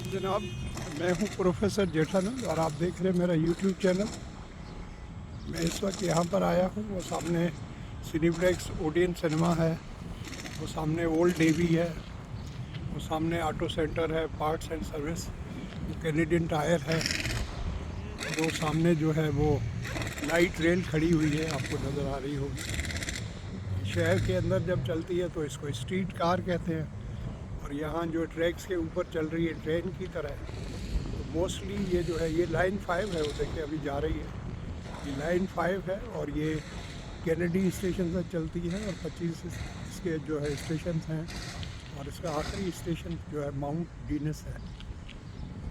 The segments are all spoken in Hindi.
जनाब, मैं हूं प्रोफेसर जेठानंद और आप देख रहे हैं मेरा यूट्यूब चैनल। मैं इस वक्त यहाँ पर आया हूँ। वो सामने सिनेप्लेक्स ओडियन सिनेमा है, वो सामने ओल्ड नेवी है, वो सामने ऑटो सेंटर है, पार्ट्स एंड सर्विस, वो कैनेडियन टायर है, वो सामने जो है वो लाइट रेल खड़ी हुई है, आपको नज़र आ रही होगी। शहर के अंदर जब चलती है तो इसको स्ट्रीट कार कहते हैं, और यहाँ जो ट्रैक्स के ऊपर चल रही है ट्रेन की तरह। तो मोस्टली ये जो है ये लाइन 5 है, वो देखिए अभी जा रही है, ये लाइन 5 है और ये कैनेडी स्टेशन से चलती है और 25 इसके जो है स्टेशन हैं, और इसका आखिरी स्टेशन जो है माउंट डीनस है।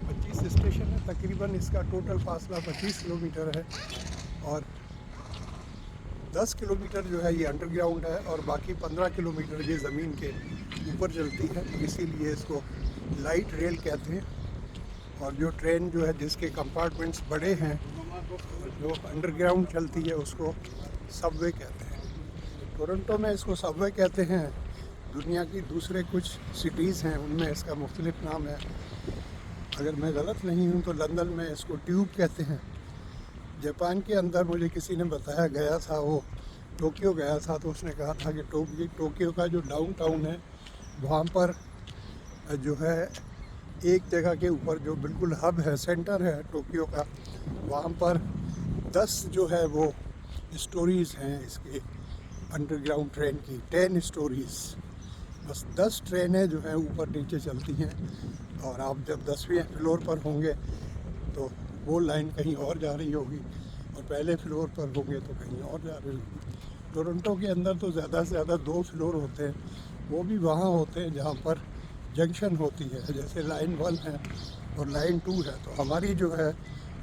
25 स्टेशन है तकरीबन, इसका टोटल फासला 25 किलोमीटर है और 10 किलोमीटर जो है ये अंडरग्राउंड है और बाकी 15 किलोमीटर ये ज़मीन के ऊपर चलती है, इसीलिए इसको लाइट रेल कहते हैं। और जो ट्रेन जो है जिसके कंपार्टमेंट्स बड़े हैं, जो अंडरग्राउंड चलती है, उसको सबवे कहते हैं। टोरंटो में इसको सबवे कहते हैं। दुनिया की दूसरे कुछ सिटीज़ हैं उनमें इसका मुख्तलिफ नाम है। अगर मैं गलत नहीं हूँ तो लंदन में इसको ट्यूब कहते हैं। जापान के अंदर मुझे किसी ने बताया, गया था वो टोक्यो गया था, तो उसने कहा था कि टोक्यो का जो डाउनटाउन है वहाँ पर जो है एक जगह के ऊपर जो बिल्कुल हब है, सेंटर है टोक्यो का, वहाँ पर 10 जो है वो स्टोरीज़ हैं इसके अंडरग्राउंड ट्रेन की, 10 स्टोरीज़। बस 10 ट्रेनें जो हैं ऊपर नीचे चलती हैं, और आप जब 10वें फ्लोर पर होंगे तो वो लाइन कहीं और जा रही होगी, और पहले फ्लोर पर होंगे तो कहीं और जा रही होगी। टोरंटो के अंदर तो ज़्यादा से ज़्यादा 2 फ्लोर होते हैं, वो भी वहाँ होते हैं जहाँ पर जंक्शन होती है, जैसे लाइन 1 है और लाइन 2 है। तो हमारी जो है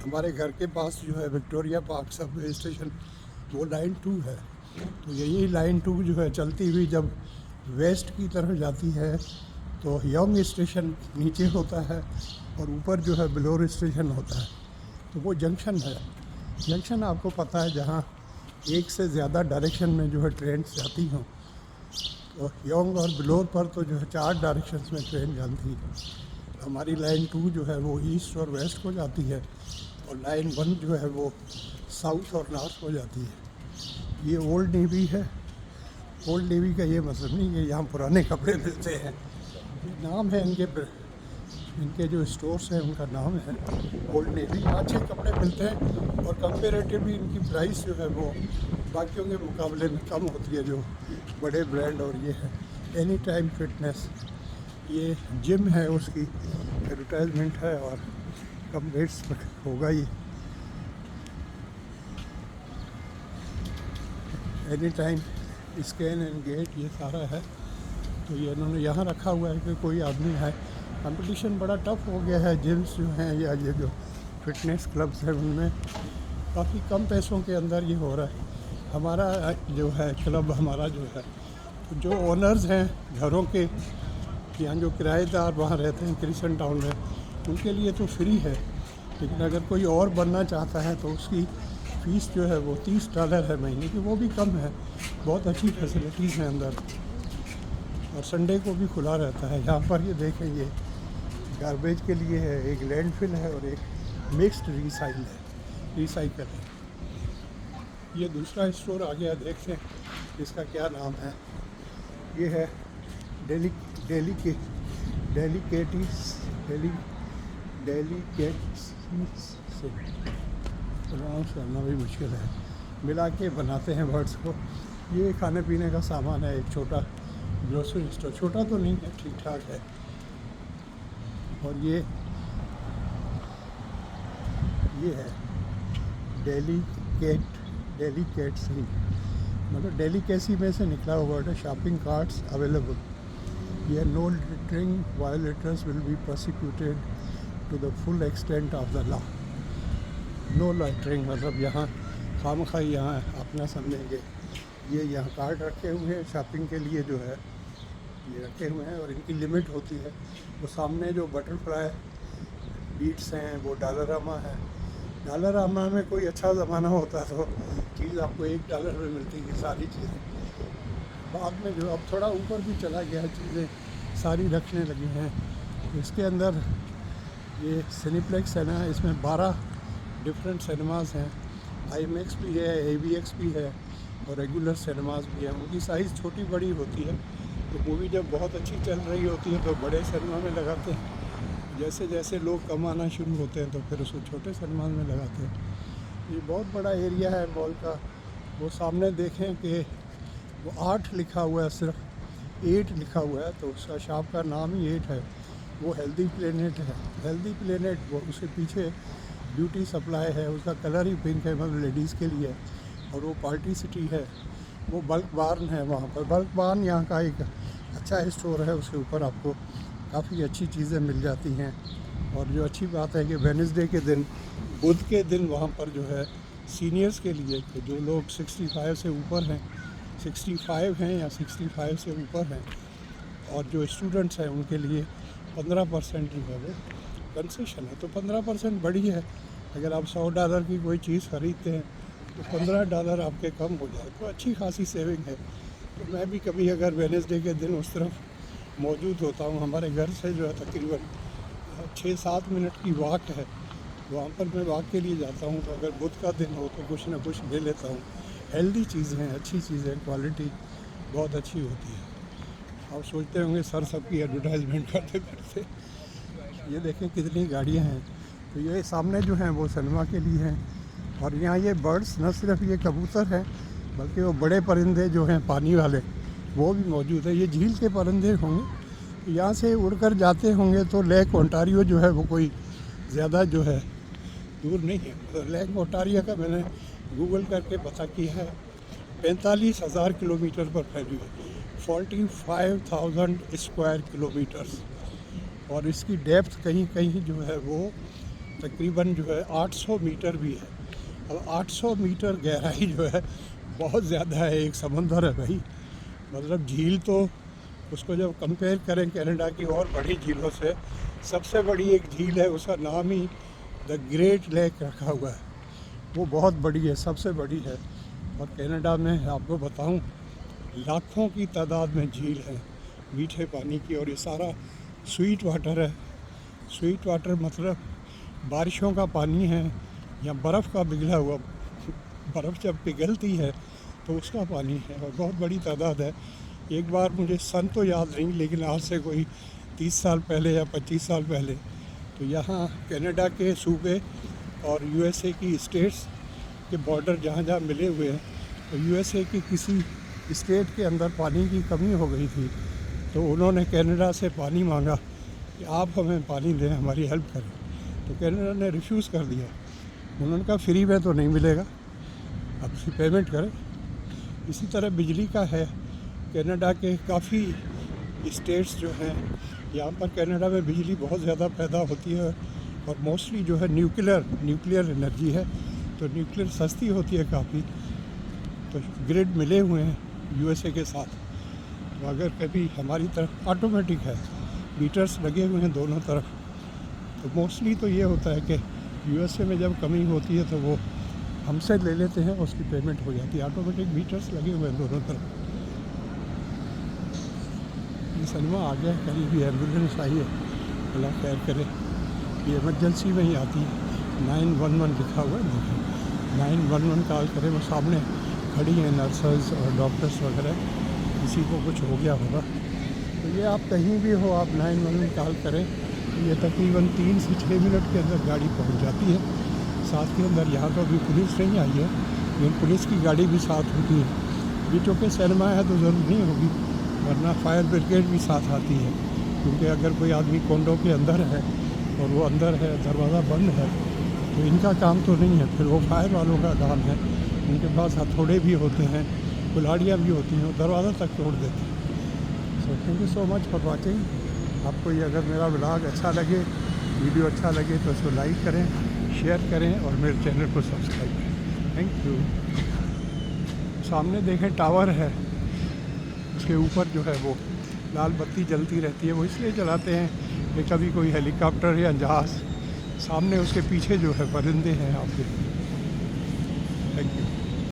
हमारे घर के पास जो है विक्टोरिया पार्क सबवे स्टेशन, वो लाइन 2 है। तो यही लाइन 2 जो है चलती हुई जब वेस्ट की तरफ जाती है तो यंग स्टेशन नीचे होता है और ऊपर जो है बिलोर स्टेशन होता है। तो वो जंक्शन है। जंक्शन आपको पता है जहाँ एक से ज़्यादा डायरेक्शन में जो है ट्रेन जाती हों। तो यंग और बिलोर पर तो जो है 4 डायरेक्शंस में ट्रेन जाती है। हमारी लाइन 2 जो है वो ईस्ट और वेस्ट को जाती है, और लाइन 1 जो है वो साउथ और नॉर्थ को जाती है। ये ओल्ड नेवी है। ओल्ड नेवी का ये मतलब नहीं कि यहाँ पुराने कपड़े मिलते हैं, नाम है इनके जो स्टोर्स हैं उनका नाम है ओल्ड नेवी। अच्छे कपड़े मिलते हैं और कंपेरेटिवली इनकी प्राइस जो है वो बाकियों के मुकाबले में कम होती है, जो बड़े ब्रांड। और ये है एनी टाइम फिटनेस, ये जिम है, उसकी एडवर्टाइजमेंट है और कम रेट्स पर होगा ये। Any time scan and get ये सारा है। तो ये इन्होंने यहाँ रखा हुआ है कि कोई आदमी है। कंपटीशन बड़ा टफ हो गया है, जिम्स जो हैं या ये जो फिटनेस क्लब्स हैं उनमें काफ़ी कम पैसों के अंदर ये हो रहा है। हमारा जो है क्लब, हमारा जो है जो ओनर्स हैं घरों के, यहाँ जो किराएदार वहाँ रहते हैं क्रिस्टन टाउन में, उनके लिए तो फ्री है, लेकिन अगर कोई और बनना चाहता है तो उसकी फ़ीस जो है वो $30 है महीने की, वो भी कम है। बहुत अच्छी फैसिलिटीज़ हैं अंदर, और संडे को भी खुला रहता है। यहाँ पर ये देखें, ये गार्बेज के लिए है, एक लैंडफिल है और एक मिक्स्ड रिसाइकल है। ये दूसरा स्टोर आ गया, देखते हैं इसका क्या नाम है। ये है डेलीकेट्स से प्रोनाउंस करना भी मुश्किल है, मिला के बनाते हैं वर्ड्स को। ये खाने पीने का सामान है, एक छोटा ग्रोसरी स्टोर, छोटा तो नहीं है, ठीक ठाक है। और ये है डेलीकेट्स ही, मतलब डेलीकेसी में से निकला हुआ वर्ड है। Shopping carts available. ये no littering violators will be prosecuted to the full extent of the law. No littering मतलब यहाँ खामखाई यहाँ अपना समझेंगे। ये यहाँ कार्ड रखे हुए हैं शॉपिंग के लिए, जो है ये रखे हुए हैं और इनकी लिमिट होती है। वो सामने जो बटरफ्लाई बीट्स हैं वो डॉलरामा है। डॉलरामा में कोई अच्छा ज़माना होता तो चीज़ आपको $1 में मिलती है सारी चीज़ें। बाद में जो अब थोड़ा ऊपर भी चला गया, चीज़ें सारी रखने लगी हैं। इसके अंदर ये सिनेप्लेक्स है ना, इसमें 12 डिफरेंट सिनेमास हैं। IMAX भी है, AVX भी है और रेगुलर सिनेमास भी हैं। उनकी साइज़ छोटी बड़ी होती है, तो मूवी जब बहुत अच्छी चल रही होती है तो बड़े सिनेमा में लगाते हैं। जैसे जैसे लोग कम आना शुरू होते हैं तो फिर उसको छोटे सिनेमा में लगाते हैं। ये बहुत बड़ा एरिया है मॉल का। वो सामने देखें कि वो 8 लिखा हुआ है, सिर्फ 8 लिखा हुआ है, तो उसका शॉप का नाम ही 8 है। वो हेल्दी प्लेनेट है। हेल्दी प्लेनेट, वो उसके पीछे ब्यूटी सप्लाई है, उसका कलर ही पिंक है, मतलब लेडीज़ के लिए। और वो पार्टी सिटी है। वो बल्क बार्न है वहाँ पर। बल्क बार्न यहाँ का एक अच्छा स्टोर है, उसके ऊपर आपको काफ़ी अच्छी चीज़ें मिल जाती हैं। और जो अच्छी बात है कि वेडनेसडे के दिन, बुध के दिन, वहाँ पर जो है सीनियर्स के लिए, कि जो लोग 65 से ऊपर हैं, 65 हैं या 65 से ऊपर हैं, और जो स्टूडेंट्स हैं उनके लिए 15% जो है वो कंसेशन है। तो 15% बड़ी है। अगर आप $100 की कोई चीज़ ख़रीदते हैं तो $15 आपके कम हो जाए, तो अच्छी खासी सेविंग है। तो मैं भी कभी अगर वेडनेसडे के दिन उस तरफ मौजूद होता हूँ, हमारे घर से जो है तकरीबन 6-7 मिनट की वॉक है, वहाँ पर मैं वॉक के लिए जाता हूँ। तो अगर बुध का दिन हो तो कुछ ना कुछ ले लेता हूँ। हेल्दी चीज़ें हैं, अच्छी चीज़ें, क्वालिटी बहुत अच्छी होती है। आप सोचते होंगे सर सबकी एडवर्टाइजमेंट करते करते। ये देखें कितनी गाड़ियाँ हैं। तो ये सामने जो हैं वो सिनेमा के लिए हैं। और यहाँ ये बर्ड्स, न सिर्फ ये कबूतर हैं, बल्कि वो बड़े परिंदे जो हैं पानी वाले, वो भी मौजूद है। ये झील के परिंदे होंगे, यहाँ से उड़कर जाते होंगे। तो लेक ओंटारियो जो है वो कोई ज़्यादा जो है दूर नहीं है। तो लेक ओंटारियो का मैंने गूगल करके पता किया है, 45,000 किलोमीटर पर फैली है, 45,000 स्क्वायर किलोमीटर्स। और इसकी डेप्थ कहीं कहीं जो है वो तकरीबन जो है 800 मीटर भी है। अब 800 मीटर गहराई जो है बहुत ज़्यादा है, एक समंदर है भाई। मतलब झील तो उसको जब कंपेयर करें कनाडा की और बड़ी झीलों से, सबसे बड़ी एक झील है, उसका नाम ही द ग्रेट लेक रखा हुआ है। वो बहुत बड़ी है, सबसे बड़ी है। और कनाडा में आपको बताऊं, लाखों की तादाद में झील है मीठे पानी की, और ये सारा स्वीट वाटर है। स्वीट वाटर मतलब बारिशों का पानी है या बर्फ़ का पिघला हुआ, बर्फ़ जब पिघलती है तो उसका पानी है, और बहुत बड़ी तादाद है। एक बार मुझे सन तो याद नहीं, लेकिन आज से कोई 30 साल पहले या 25 साल पहले, तो यहाँ कनाडा के सूबे और USA की स्टेट्स के बॉर्डर जहाँ जहाँ मिले हुए हैं, तो USA की किसी स्टेट के अंदर पानी की कमी हो गई थी। तो उन्होंने कनाडा से पानी मांगा कि आप हमें पानी दें, हमारी हेल्प करें। तो कनाडा ने रिफ्यूज़ कर दिया। उन्होंने कहा फ्री में तो नहीं मिलेगा, आप उसकी पेमेंट करें। इसी तरह बिजली का है। कनाडा के काफ़ी स्टेट्स जो हैं, यहाँ पर कनाडा में बिजली बहुत ज़्यादा पैदा होती है, और मोस्टली जो है न्यूक्लियर एनर्जी है। तो न्यूक्लियर सस्ती होती है काफ़ी। तो ग्रिड मिले हुए हैं USA के साथ। तो अगर कभी हमारी तरफ ऑटोमेटिक है, मीटर्स लगे हुए हैं दोनों तरफ। तो मोस्टली तो ये होता है कि USA में जब कमी होती है तो वो हमसे ले लेते हैं, उसकी पेमेंट हो जाती है। ऑटोमेटिक मीटर्स लगे हुए हैं दोनों तरफ। ये सिनेमा आ गया, कहीं भी एम्बुलेंस आई है, अल्लाह खैर करे। ये इमरजेंसी में ही आती है। 911 लिखा हुआ है, देखिए 911 कॉल करें। वो सामने खड़ी हैं नर्सेज और डॉक्टर्स वगैरह, किसी को कुछ हो गया होगा। तो ये आप कहीं भी हो, आप 911 कॉल करें, ये तकरीबन 3 से 6 मिनट के अंदर गाड़ी पहुंच जाती है। साथ के अंदर यहाँ तो अभी पुलिस नहीं आई है, लेकिन पुलिस की गाड़ी भी साथ होती है। ये चूँकि सिनेमा है तो ज़रूर नहीं होगी, वरना फायर ब्रिगेड भी साथ आती है। क्योंकि अगर कोई आदमी कोंडो के अंदर है और वो अंदर है, दरवाज़ा बंद है, तो इनका काम तो नहीं है, फिर वो फायर वालों का काम है। उनके पास हथौड़े भी होते हैं, कुल्हाड़ियाँ भी होती हैं, वो दरवाज़ा तक तोड़ देते हैं। So thank you so much for watching. आपको ये अगर मेरा व्लॉग अच्छा लगे, वीडियो अच्छा लगे, तो इसको लाइक करें, शेयर करें और मेरे चैनल को सब्सक्राइब करें। Thank you. सामने देखें टावर है, उसके ऊपर जो है वो लाल बत्ती जलती रहती है। वो इसलिए जलाते हैं कि कभी कोई हेलीकॉप्टर या जहाज़, सामने उसके पीछे जो है परिंदे हैं आपके। Thank you.